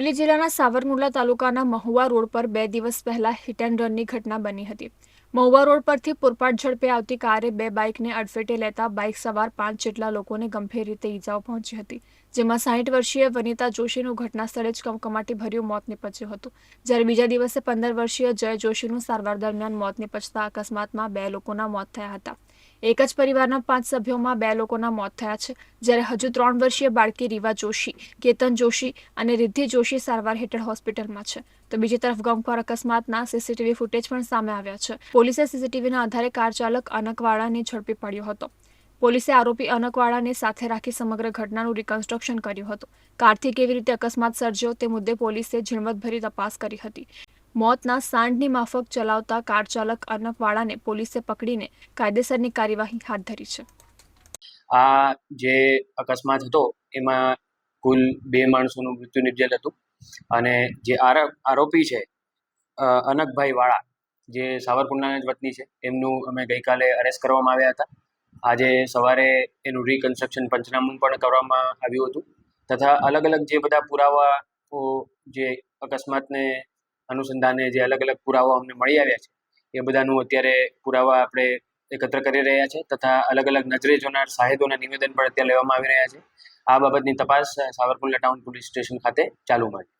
અમરેલી જિલ્લાના સાવરકુંડલા તાલુકાના મહુવા રોડ પર 2 દિવસ પહેલા હિટ એન્ડ રનની ઘટના બની હતી। મહુવા રોડ પરથી પૂરપાટ ઝડપે આવતી કારે 2 બાઇકને અડફેટે લેતા બાઇક સવાર 5 જેટલા લોકોને ગંભીર રીતે ઈજાઓ પહોંચી હતી, જેમાં 60 વર્ષીય વનિતા જોશીનું ઘટના સ્થળે જ કમકમાટી ભર્યું મોત નીપજ્યું હતું, જ્યારે બીજા દિવસે 15 વર્ષીય જય જોશીનું સારવાર દરમિયાન મોત નીપજતા અકસ્માતમાં 2 લોકોના મોત થયા હતા। એક જ પરિવારના 5 સભ્યોમાં 2 લોકોના મોત થયા છે, જ્યારે હજુ 3 વર્ષીય બાળકી રીવા જોશી, કેતન જોશી અને રિદ્ધિ જોશી સારવાર હેઠળ હોસ્પિટલમાં છે। તો બીજી તરફ ગમખ્વાર અકસ્માતના સીસીટીવી ફૂટેજ પણ સામે આવ્યા છે। પોલીસે સીસીટીવીના આધારે કાર ચાલક અનકવાડાને ઝડપી પાડ્યો હતો। પોલીસે આરોપી અનકવાડાને સાથે રાખી સમગ્ર ઘટનાનું રિકન્સ્ટ્રક્શન કર્યું હતું। કારથી કેવી રીતે અકસ્માત સર્જ્યો તે મુદ્દે પોલીસે ઝીણવટભરી તપાસ કરી હતી। મોતના સાંઢની માફક ચલાવતા કાર ચાલક અનકવાડાને પોલીસે પકડીને કાયદેસરની કાર્યવાહી હાથ ધરી છે। આ જે અકસ્માત હતો એમાં કુલ 2 માણસોનું મૃત્યુ નિપજેલ હતું અને જે આરોપી છે અનકભાઈ વાળા, જે સાવરકુંડલાના જ વતની છે, એમનું અમે ગઈકાલે અરેસ્ટ કરવામાં આવ્યા હતા। આજે સવારે એનું રિકન્સ્ટ્રક્શન પંચનામું પણ કરવામાં આવ્યું હતું તથા અલગ અલગ જે બધા પુરાવાઓ જે અકસ્માતને અનુસંધાને જે અલગ અલગ પુરાવાઓ અમને મળી આવ્યા છે એ બધાનું અત્યારે પુરાવા આપણે એકત્ર કરી રહ્યા છે તથા અલગ અલગ નજરે જોનાર સાહેદોના નિવેદન પણ અત્યારે લેવામાં આવી રહ્યા છે। આ બાબતની તપાસ સાવરકુંડલા ટાઉન પોલીસ સ્ટેશન ખાતે ચાલુમાં છે।